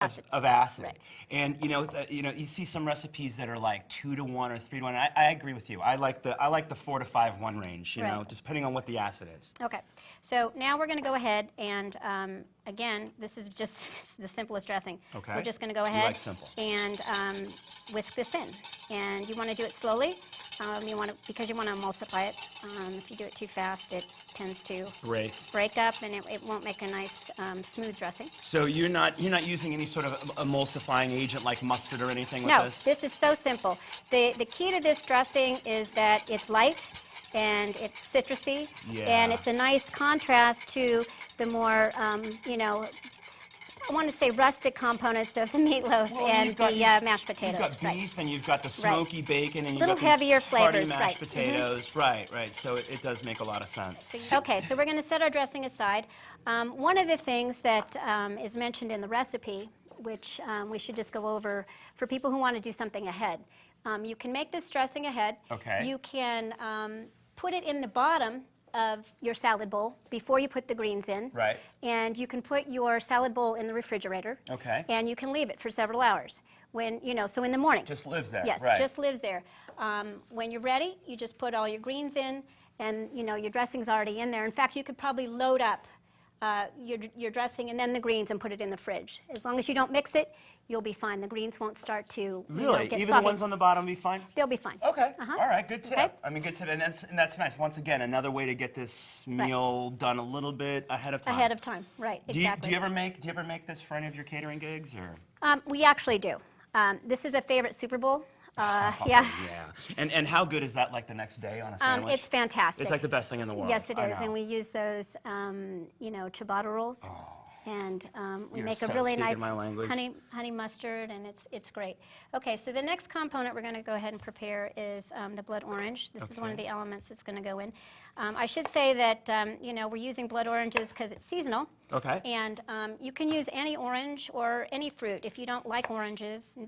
of acid. Right. And you see some recipes that are like 2 to 1 or 3 to 1. I agree with you. I like the 4 to 5 1 range. You know, Right. just depending on what the acid is. Okay, so now we're going to go ahead and, again, this is just the simplest dressing. Okay. We're just going to go You ahead like simple. and whisk this in. And you want to do it slowly because you want to emulsify it. If you do it too fast, it tends to break up, and it won't make a nice smooth dressing. So you're not using any sort of emulsifying agent like mustard or anything with this? No, this is so simple. The key to this dressing is that it's light and it's citrusy, and it's a nice contrast to the more, I want to say rustic components of the meatloaf and the mashed potatoes. You've got beef, and you've got the smoky bacon, and you've Little got heavier these hearty flavors, mashed potatoes. Right, so it does make a lot of sense. Okay, so we're going to set our dressing aside. One of the things that is mentioned in the recipe, which we should just go over for people who want to do something ahead. You can make this dressing ahead. Okay. You can put it in the bottom of your salad bowl before you put the greens in. Right. And you can put your salad bowl in the refrigerator. Okay. And you can leave it for several hours. So in the morning. Just lives there. Yes, right. just lives there. When you're ready, you just put all your greens in, and your dressing's already in there. In fact, you could probably load up your dressing and then the greens and put it in the fridge. As long as you don't mix it, you'll be fine. The greens won't start to Really? get Even soggy. the ones on the bottom will be fine? They'll be fine. Okay. All right. Good tip. Okay. I mean, good tip. And that's nice. Once again, another way to get this meal done a little bit ahead of time. Ahead of time, right? Exactly. Do you ever make this for any of your catering gigs, or? We actually do. This is a favorite Super Bowl. Yeah. Yeah. And how good is that? Like the next day on a sandwich? It's fantastic. It's like the best thing in the world. Yes, it is. I know. And we use those, ciabatta rolls. And we You're make so a really speaking nice my language. honey mustard, and it's great. Okay, so the next component we're going to go ahead and prepare is the blood orange. This is one of the elements that's going to go in. I should say that we're using blood oranges because it's seasonal. Okay. And you can use any orange or any fruit. If you don't like oranges,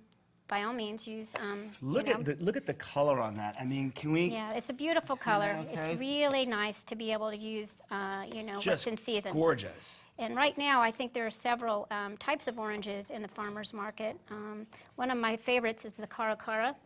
by all means use. Look at the color on that. I mean, can we? Yeah, it's a beautiful See color. that okay? It's really nice to be able to use, Just what's in season. gorgeous. And right now, I think there are several types of oranges in the farmer's market. One of my favorites is the Cara Cara.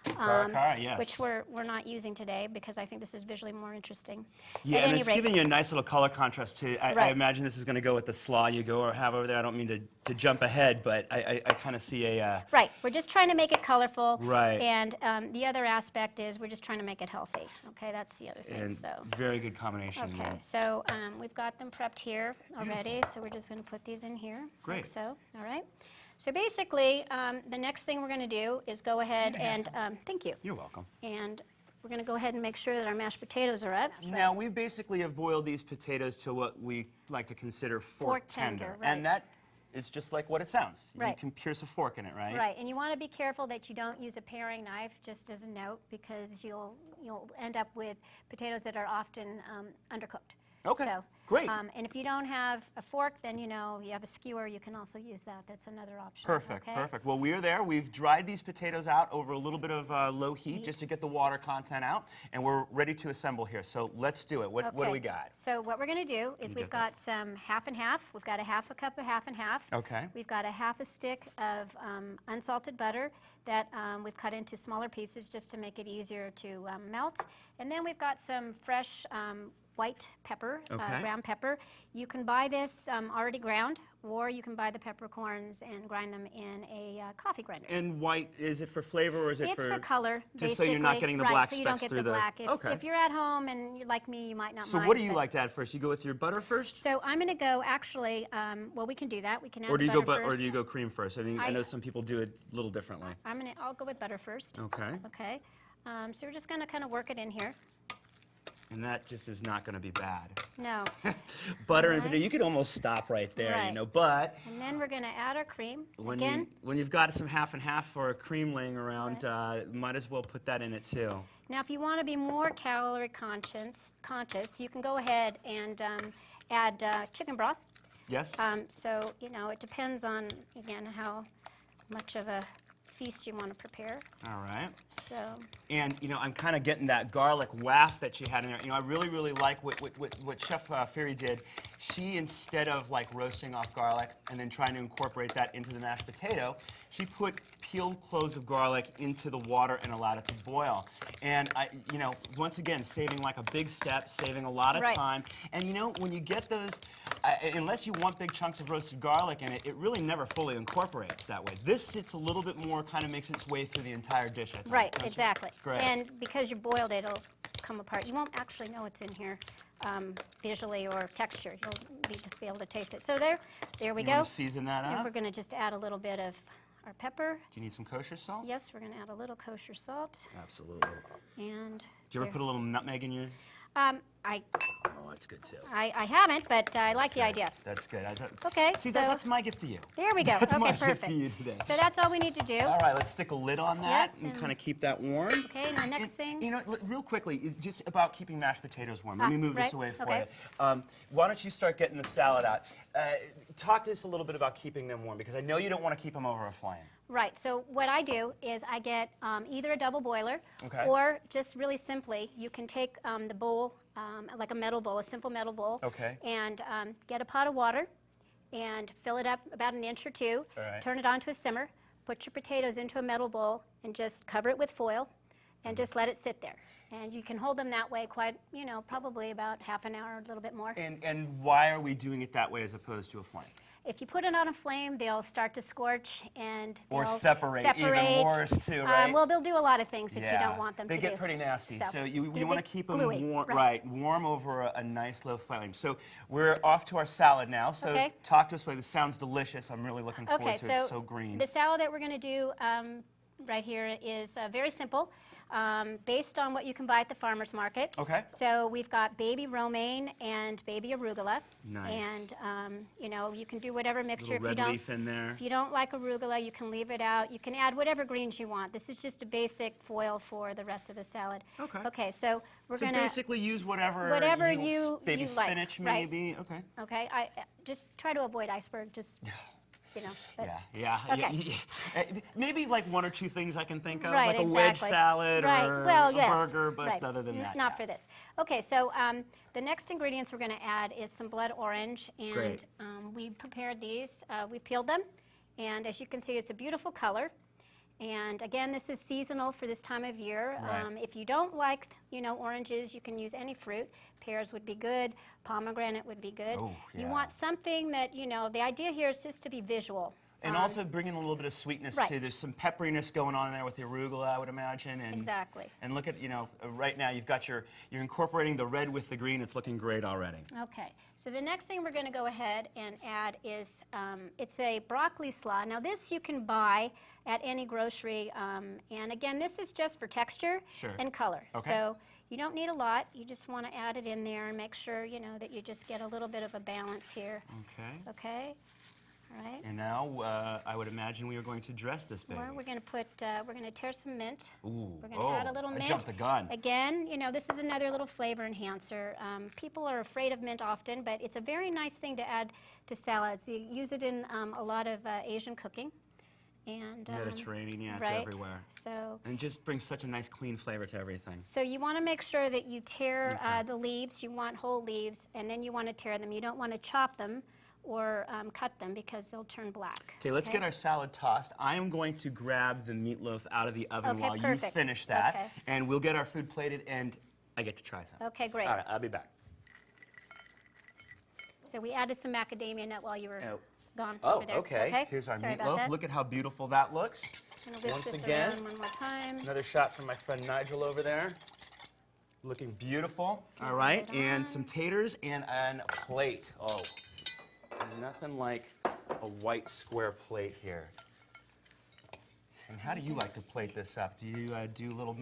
Cara, yes. Which we're not using today because I think this is visually more interesting. Yeah, At and any it's rate, giving you a nice little color contrast too. I Right. imagine this is going to go with the slaw you go or have over there. I don't mean to jump ahead, but I kind of see a. Right, we're just trying to make it colorful. Right. And the other aspect is we're just trying to make it healthy. Okay, that's the other thing. And So. very good combination. Okay, there. so we've got them prepped here already, so we're just going to put these in here. Great. Like so, all right. So basically, the next thing we're going to do is go ahead and, thank you. You're welcome. And we're going to go ahead and make sure that our mashed potatoes are up. Now, we basically have boiled these potatoes to what we like to consider fork tender. right. And that is just like what it sounds. You Right. can pierce a fork in it, right? Right, and you want to be careful that you don't use a paring knife, just as a note, because you'll end up with potatoes that are often undercooked. Okay, So, great. And if you don't have a fork, then you have a skewer. You can also use that. That's another option. Perfect, okay? perfect. Well, we are there. We've dried these potatoes out over a little bit of low heat just to get the water content out, and we're ready to assemble here. So let's do it. What do Okay. we got? So what we're going to do is we've got some half and half. We've got a half a cup of half and half. Okay. We've got a half a stick of unsalted butter that we've cut into smaller pieces just to make it easier to melt. And then we've got some fresh white pepper, Okay. ground pepper. You can buy this already ground, or you can buy the peppercorns and grind them in a coffee grinder. And white, is it for flavor or is it It's for color, just so you're not basically. getting the Right, black so you don't specks get through the black. Okay. If you're at home and you're like me, you might not So mind. what do you but- like to add first? You go with your butter first? So I'm going to go actually, well, we can do that. We can add Or do the you go butter first. or do you go cream first? I mean, I I- know some people do it a little differently. I'll go with butter first. Okay. Okay. So we're just going to kind of work it in here. And that just is not going to be bad. No. Butter and Alright. potato, you could almost stop right there, Right. but And then we're going to add our cream. when Again, you've got some half and half or a cream laying around, might as well put that in it too. now if you want to be more calorie conscious, you can go ahead and add chicken broth. Yes? So, it depends on, again, how much of a feast you want to prepare. All right. So, And, you know, I'm kind of getting that garlic waft that she had in there. You know, I really, really like what Chef Fury did. She, instead of like roasting off garlic and then trying to incorporate that into the mashed potato, she put peeled cloves of garlic into the water and allowed it to boil. And, you know, once again, saving like a big step, saving a lot of Right. time. And, you know, when you get those, unless you want big chunks of roasted garlic in it, it really never fully incorporates that way. This sits a little bit more, kind of makes its way through the entire dish, I think. right, Don't you? exactly. Great. And because you boiled it, it'll come apart. You won't actually know it's in here visually or texture. You'll just be able to taste it. So there we You go. want to season that And up? we're going to just add a little bit of our pepper. Do you need some kosher salt? Yes, we're going to add a little kosher salt. Absolutely. And Do you ever there. put a little nutmeg in your? Oh, that's good too. I haven't, but I like the Good. idea. That's good. Okay, See, so that's my gift to you. there we go. That's Okay, my perfect. gift to you today. So that's all we need to do. All right, let's stick a lid on that Yes, and and- kind of keep that warm. Okay, and the next And, thing. you know, real quickly, just about keeping mashed potatoes warm. Let me move this right, away for okay. you. Why don't you start getting the salad out? Talk to us a little bit about keeping them warm, because I know you don't want to keep them over a flame. Right, so what I do is I get either a double boiler, Okay. or just really simply, you can take the bowl, like a metal bowl, a simple metal bowl, Okay. and get a pot of water and fill it up about an inch or two, All right. turn it on to a simmer, put your potatoes into a metal bowl, and just cover it with foil, and just let it sit there. And you can hold them that way quite, you know, probably about half an hour, a little bit more. And why are we doing it that way as opposed to a flame? If you put it on a flame, they'll start to scorch and Or they'll separate even worse too, right? Well, they'll do a lot of things that you don't want them they to get do. pretty nasty. So you they want to get keep them gluey, warm, right. warm over a nice low flame. So we're off to our salad now. So Okay. talk to us about this. Sounds delicious. I'm really looking forward Okay, to it. It's so green. the salad that we're going to do right here is very simple, based on what you can buy at the farmer's market. Okay. So we've got baby romaine and baby arugula. Nice. And you know, you can do whatever mixture. Little red leaf in there. If you don't like arugula, you can leave it out. You can add whatever greens you want. This is just a basic foil for the rest of the salad. Okay. Okay, so we're So going to basically use whatever you baby like, spinach right. maybe. Okay. Okay, I just try to avoid iceberg. Just you know. But, Yeah. Okay. Maybe like one or two things I can think of, Right, like a wedge exactly. salad Right. or Well, a yes. burger, but Right. other than that, Not yeah. for this. Okay, so the next ingredients we're going to add is some blood orange, and Great. we prepared these. We peeled them, and as you can see, it's a beautiful color. And again, this is seasonal for this time of year. Right. If you don't like, you know, oranges, you can use any fruit. Pears would be good. Pomegranate would be good. Oh, You yeah. want something that, you know, the idea here is just to be visual. And also bringing a little bit of sweetness right. too. There's some pepperiness going on in there with the arugula, I would imagine. And, Exactly. And look at, you know, right now you've got you're incorporating the red with the green. It's looking great already. Okay, so the next thing we're going to go ahead and add is, it's a broccoli slaw. Now this you can buy at any grocery, and again, this is just for texture Sure. and color. Okay. So you don't need a lot, you just want to add it in there and make sure, you know, that you just get a little bit of a balance here. Okay. Okay, all right. And now I would imagine we are going to dress this baby. We're going to put, we're going to tear some mint. Ooh. We're going to add a little I mint. jumped the gun. Again, you know, this is another little flavor enhancer. People are afraid of mint often, but it's a very nice thing to add to salads. You use it in a lot of Asian cooking. And, Mediterranean, yeah, it's right. everywhere. So, And just brings such a nice clean flavor to everything. so you want to make sure that you tear Okay. the leaves. You want whole leaves, and then you want to tear them. You don't want to chop them or cut them because they'll turn black. Okay, let's get our salad tossed. I am going to grab the meatloaf out of the oven Okay, while perfect. you finish that. Okay. And we'll get our food plated, and I get to try some. Okay, great. All right, I'll be back. So we added some macadamia nut while you were gone. Oh, over there. okay. Here's our Sorry about meatloaf. that. Look at how beautiful that looks. I'm gonna whisk Once this again, around one more time. another shot from my friend Nigel over there. Looking beautiful. All Just right, put it and on. some taters and a plate. Oh, nothing like a white square plate here. And how do you like to plate this up? Do you do a little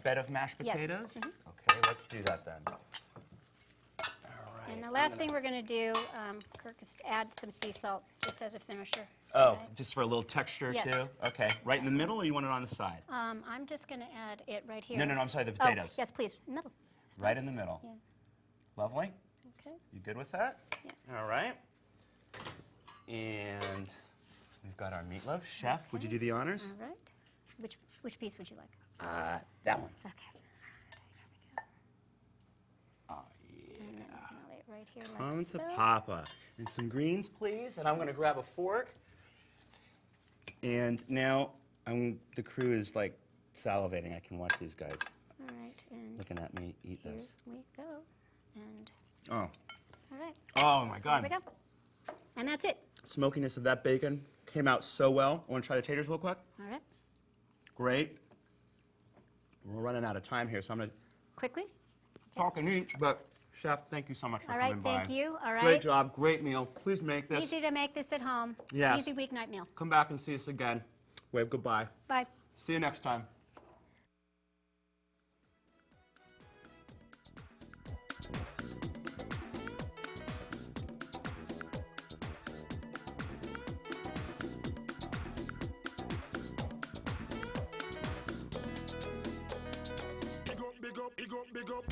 bed of mashed Yes. potatoes? Okay, let's do that then. All right. And the last thing we're going to do, Kirk, is to add some sea salt just as a finisher. Oh, Okay. just for a little texture Yes. too? Okay, right in the middle, or you want it on the side? I'm just going to add it right here. No, I'm sorry, the Oh, potatoes. yes, please. Middle. It's Right fine. in the middle. Yeah. Lovely. Okay. You good with that? Yeah. All right. And we've got our meatloaf. Chef, would you do the honors? All right. Which piece would you like? That one. Okay. Oh, And then I'm gonna lay it right here like Come to so. Papa. And some greens, please. And I'm going to grab a fork. And now the crew is like salivating. I can watch these guys All right, and looking at me eat here this. we go. And Oh. all right, Oh, my here God. we go. And that's it. Smokiness of that bacon came out so well. I want to try the taters real quick. All right, Great. We're running out of time here, so I'm going to quickly. talk and eat. But, Chef, thank you so much for All coming right, by. thank you. All right. Great job. Great meal. Please make this. Easy to make this at home. Yes. Easy weeknight meal. Come back and see us again. Wave goodbye. Bye. See you next time. Big up.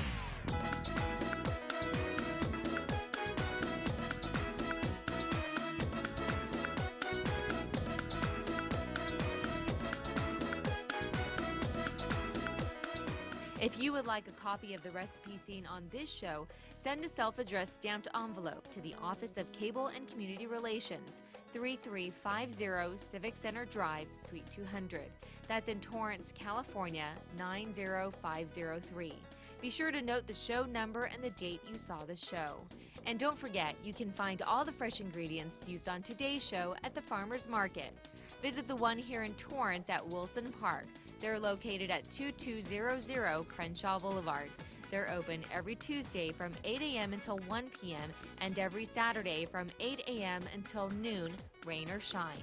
If you would like a copy of the recipe seen on this show, send a self-addressed stamped envelope to the Office of Cable and Community Relations, 3350 Civic Center Drive, Suite 200. That's in Torrance, California, 90503. Be sure to note the show number and the date you saw the show. And don't forget, you can find all the fresh ingredients used on today's show at the Farmers Market. Visit the one here in Torrance at Wilson Park. They're located at 2200 Crenshaw Boulevard. They're open every Tuesday from 8 a.m. until 1 p.m. and every Saturday from 8 a.m. until noon, rain or shine.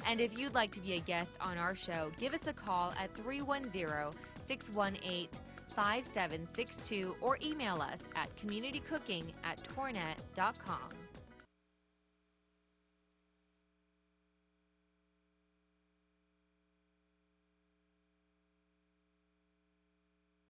And if you'd like to be a guest on our show, give us a call at 310-618-5762 or email us at communitycooking@tornet.com.